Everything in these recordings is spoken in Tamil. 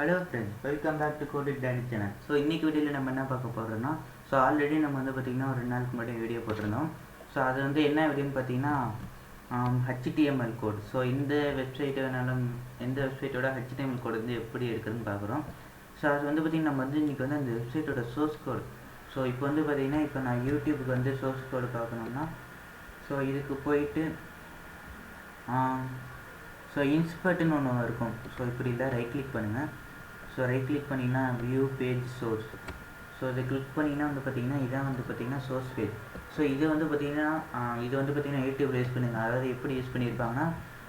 Hello friends, welcome back to கோடிட் டேனி சேனல். ஸோ இன்றைக்கி வீடியோவில் நம்ம என்ன பார்க்க போகிறோம்னா, ஸோ ஆல்ரெடி நம்ம வந்து பார்த்திங்கன்னா ஒரு 2 நாளுக்கு முன்னாடி வீடியோ போட்டிருந்தோம். ஸோ அது வந்து என்ன வீடியோன்னு பார்த்தீங்கன்னா HTML கோட். ஸோ இந்த வெப்சைட்டு வேணாலும் எந்த வெப்சைட்டோட HTML கோடு வந்து எப்படி எடுக்குதுன்னு பார்க்குறோம். ஸோ அது வந்து பார்த்திங்கன்னா நம்ம வந்து இன்றைக்கி வந்து அந்த வெப்சைட்டோட சோர்ஸ் கோடு. ஸோ இப்போ வந்து பார்த்திங்கன்னா இப்போ நான் யூடியூபுக்கு வந்து சோர்ஸ் கோடு பார்க்கணுன்னா, ஸோ இதுக்கு போயிட்டு ஸோ இன்ஸ்பர்ட்னு ஒன்று இருக்கும். ஸோ இப்படி இல்லை, ரைட் கிளிக் பண்ணுங்கள். ஸோ ரைட் கிளிக் பண்ணிங்கன்னா வியூ பேஜ் சோர்ஸ். ஸோ இதை கிளிக் பண்ணிங்கன்னா வந்து பார்த்திங்கன்னா இதான் வந்து பார்த்திங்கன்னா சோர்ஸ் பேஜ். ஸோ இது வந்து பார்த்திங்கன்னா இது வந்து பார்த்திங்கன்னா யூடியூப் யூஸ் பண்ணுங்க. அதாவது எப்படி யூஸ் பண்ணியிருப்பாங்கன்னா,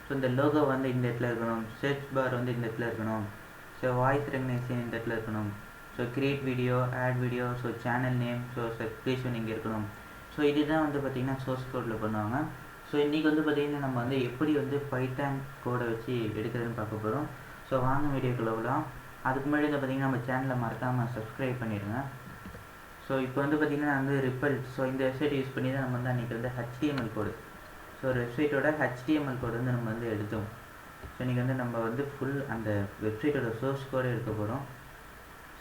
ஸோ இந்த லோகோ வந்து இந்த இடத்துல இருக்கணும், சர்ச் பார் வந்து இந்த இடத்துல இருக்கணும், ஸோ வாய்ஸ் ரெகக்னைசேஷன் இந்த இடத்துல இருக்கணும், so create video, add video, so channel name, so subscription இங்கே இருக்கணும். ஸோ இதுதான் வந்து பார்த்திங்கன்னா சோர்ஸ் கோடில் பண்ணுவாங்க. ஸோ இன்றைக்கி வந்து பார்த்திங்கன்னா நம்ம வந்து எப்படி வந்து பைத்தான் கோடை வச்சு எடுக்கிறதுன்னு பார்க்க போகிறோம். ஸோ வாங்க வீடியோக்குள்ள விடலாம். அதுக்கு முன்னாடி வந்து பார்த்திங்கன்னா நம்ம சேனலை மறக்காமல் சப்ஸ்கிரைப் பண்ணிடுங்க. ஸோ இப்போ வந்து பார்த்திங்கன்னா நான் வந்து ரிப்பல், ஸோ இந்த வெப்சைட் யூஸ் பண்ணி தான் நம்ம வந்து அன்றைக்கி வந்து HTML கோடு, ஸோ ஒரு வெப்சைட்டோட HTML கோடு வந்து நம்ம வந்து எடுத்தோம். ஸோ இன்றைக்கி வந்து நம்ம வந்து ஃபுல் அந்த வெப்சைட்டோட சோர்ஸ் கோடு எடுக்க போகிறோம்.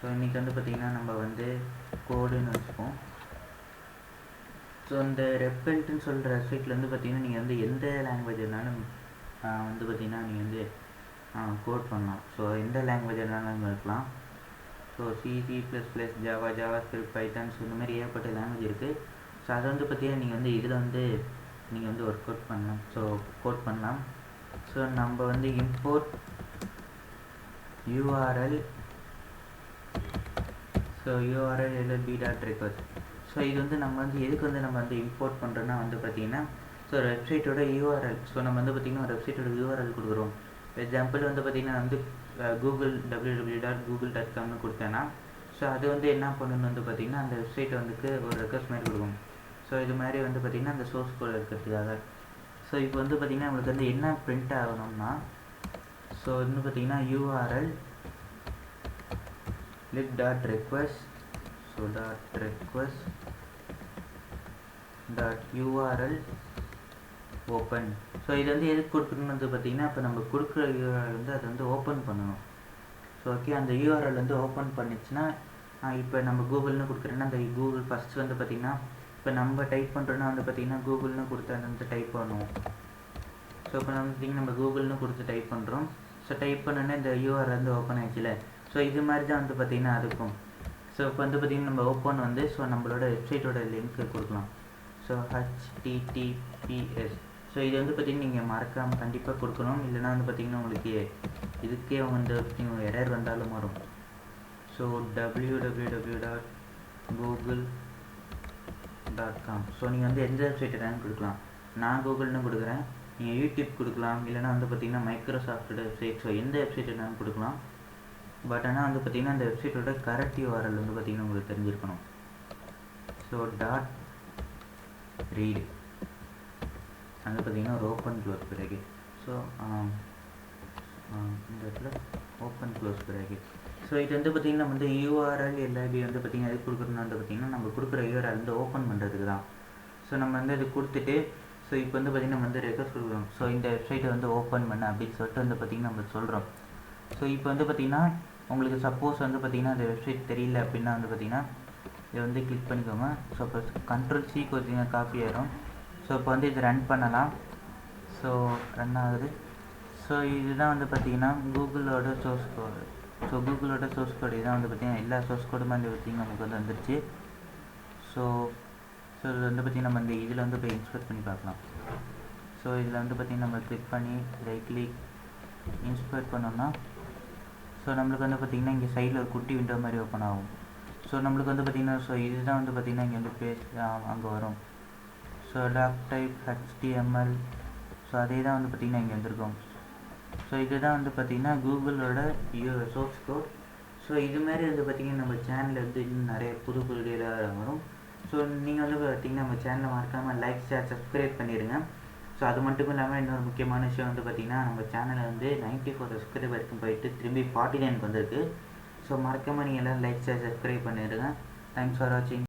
ஸோ இன்றைக்கி வந்து பார்த்திங்கன்னா நம்ம வந்து கோடுன்னு வச்சுப்போம். ஸோ இந்த ரெப்பல்ட்டுன்னு சொல்கிற வெப்சைட்டில் வந்து பார்த்திங்கன்னா நீங்கள் வந்து எந்த லாங்குவேஜ் இருந்தாலும் வந்து பார்த்திங்கன்னா நீங்கள் வந்து கோட் பண்ணலாம். ஸோ எந்த லாங்குவேஜ் இருந்தாலும் இருக்கலாம். So C++, Java, JavaScript, Python, so இந்த மாதிரி ஏகப்பட்ட லாங்குவேஜ் இருக்குது. ஸோ அதை வந்து பார்த்திங்கன்னா நீங்கள் வந்து இதில் வந்து நீங்கள் வந்து ஒர்க் அவுட் பண்ணலாம். ஸோ கோட் பண்ணலாம். ஸோ நம்ம வந்து import URL, so URL llb.request. So இது வந்து நம்ம வந்து எதுக்கு வந்து நம்ம வந்து இம்போர்ட் பண்ணுறோன்னா வந்து பார்த்திங்கன்னா, ஸோ ஒரு வெப்சைட்டோட URL, ஸோ நம்ம வந்து பார்த்திங்கன்னா ஒரு வெப்சைட்டோட URL கொடுக்குறோம். எக்ஸாம்பிள் வந்து பார்த்திங்கன்னா வந்து கூகுள் www.google.comனு கொடுத்தேன்னா, ஸோ அது வந்து என்ன பண்ணணும்னு வந்து பார்த்திங்கன்னா அந்த வெப்சைட்டை வந்துக்கு ஒரு ரெக்வஸ்ட் மாதிரி கொடுக்கும். ஸோ இது மாதிரி வந்து பார்த்திங்கன்னா அந்த சோர்ஸ் கோட் இருக்கிறதுக்காக. ஸோ இப்போ வந்து பார்த்திங்கன்னா நம்மளுக்கு வந்து என்ன பிரிண்ட் ஆகணும்னா, ஸோ வந்து பார்த்திங்கன்னா URL lib.request, so .request .url open. So இது வந்து எதுக்கு கொடுக்கணும்னு வந்து பார்த்திங்கன்னா, இப்போ நம்ம கொடுக்குற URL வந்து அதை வந்து ஓப்பன் பண்ணணும். ஸோ ஓகே, அந்த URL வந்து ஓப்பன் பண்ணிச்சுன்னா, இப்போ நம்ம கூகுள்னு கொடுக்குறேன்னா அந்த கூகுள் ஃபஸ்ட்டு வந்து பார்த்திங்கன்னா, இப்போ நம்ம டைப் பண்ணுறோன்னா வந்து பார்த்திங்கன்னா கூகுள்னு கொடுத்து அதை வந்து டைப் பண்ணுவோம். ஸோ இப்போ நம்ம பார்த்திங்கன்னா நம்ம கூகுள்னு கொடுத்து டைப் பண்ணுறோம். ஸோ டைப் பண்ணோன்னே இந்த URL வந்து ஓப்பன் ஆகிடுச்சுல. ஸோ இது மாதிரி தான் வந்து பார்த்திங்கன்னா அதுக்கும். ஸோ இப்போ வந்து பார்த்திங்கன்னா நம்ம ஓப்பன் வந்து ஸோ நம்மளோட வெப்சைட்டோட லிங்க்கு கொடுக்கலாம். So HTTPS. ஸோ இது வந்து பார்த்திங்கன்னா நீங்கள் மறக்காமல் கண்டிப்பாக கொடுக்கணும். இல்லைனா வந்து பார்த்திங்கன்னா உங்களுக்கு இதுக்கே வந்து எரர் வந்தாலும் வரும். So www.google.com. ஸோ நீங்கள் வந்து எந்த வெப்சைட் வேணாலும் கொடுக்கலாம். நான் கூகுள்னு கொடுக்குறேன், நீங்கள் யூடியூப் கொடுக்கலாம், இல்லைனா வந்து பார்த்திங்கன்னா மைக்ரோசாஃப்டோட வெப்சைட், ஸோ எந்த வெப்சைட் வேணாலும் கொடுக்கலாம். பட் ஆனால் வந்து பார்த்திங்கன்னா அந்த வெப்சைட்டோட கரெக்ட் URL வந்து பார்த்திங்கன்னா உங்களுக்கு தெரிஞ்சிருக்கணும். ஸோ .read வந்து பார்த்திங்கன்னா ஒரு ஓப்பன் க்ளோஸ் பிறகு, ஸோ இந்த இடத்துல ஓப்பன் க்ளோஸ் பிறகு. ஸோ இது வந்து பார்த்திங்கன்னா நம்ம வந்து URL LIB வந்து பார்த்திங்கன்னா எது கொடுக்குறோன்னு வந்து பார்த்திங்கன்னா நம்ம கொடுக்குற URL வந்து ஓப்பன் பண்ணுறதுக்கு தான். ஸோ நம்ம வந்து இது கொடுத்துட்டு, ஸோ இப்போ வந்து பார்த்திங்கன்னா நம்ம வந்து ரெக்வஸ்ட் கொடுக்குறோம். ஸோ இந்த வெப்சைட்டை வந்து ஓப்பன் பண்ண அப்படின்னு சொல்லிட்டு வந்து பார்த்திங்கன்னா நம்ம சொல்கிறோம். ஸோ இப்போ வந்து பார்த்திங்கன்னா உங்களுக்கு சப்போஸ் வந்து பார்த்திங்கன்னா அந்த வெப்சைட் தெரியல அப்படின்னா வந்து பார்த்திங்கன்னா இதை வந்து கிளிக் பண்ணிக்கோங்க. ஸோ இப்போ Ctrl+C கொடுத்தீங்கன்னா காப்பி ஆயிரும். ஸோ இப்போ வந்து இது ரன் பண்ணலாம். ஸோ ரன் ஆகுது. ஸோ இதுதான் வந்து பார்த்திங்கன்னா கூகுளோட சோர்ஸ் கோடு. ஸோ கூகுளோட சோர்ஸ் கோடு இதான் வந்து பார்த்திங்கன்னா எல்லா சோர்ஸ் கோடுமே வந்து பார்த்திங்கன்னா நமக்கு வந்து வந்துருச்சு. ஸோ இது வந்து பார்த்திங்கன்னா நம்ம இந்த இதில் வந்து போய் இன்ஸ்பெக்ட் பண்ணி பார்க்கலாம். ஸோ இதில் வந்து பார்த்திங்கன்னா நம்ம கிளிக் பண்ணி ரைட் கிளிக் இன்ஸ்பெக்ட் பண்ணோம்னா, ஸோ நம்மளுக்கு வந்து பார்த்திங்கன்னா இங்கே சைடில் ஒரு குட்டி விண்டோ மாதிரி ஓப்பன் ஆகும். ஸோ நம்மளுக்கு வந்து பார்த்திங்கன்னா ஸோ இதுதான் வந்து பார்த்திங்கன்னா இங்கே வந்து பேஜ் அங்கே வரும். So doc type HTML, so அதே தான் வந்து பார்த்திங்கன்னா இங்கே வந்திருக்கும். ஸோ இதுதான் வந்து பார்த்திங்கன்னா கூகுளோட சோர்ஸ் கோட். ஸோ இது மாதிரி வந்து பார்த்திங்கன்னா நம்ம சேனலில் வந்து இன்னும் நிறைய புது வீடியோவில் வரும். ஸோ நீங்கள் வந்து பார்த்திங்கன்னா நம்ம சேனலை மறக்காமல் லைக், ஷேர், சப்ஸ்கிரைப் பண்ணிடுங்க. ஸோ அது மட்டும் இல்லாமல் இன்னொரு முக்கியமான விஷயம் வந்து பார்த்திங்கன்னா நம்ம சேனலில் வந்து 94 சப்ஸ்கிரைப் வரைக்கும் போயிட்டு திரும்பி 49க்கு வந்திருக்கு. ஸோ மறக்காமல் நீங்கள் எல்லோரும் லைக், ஷேர், சப்ஸ்கிரைப் பண்ணிடுங்க. தேங்க்ஸ் ஃபார் வாட்சிங்.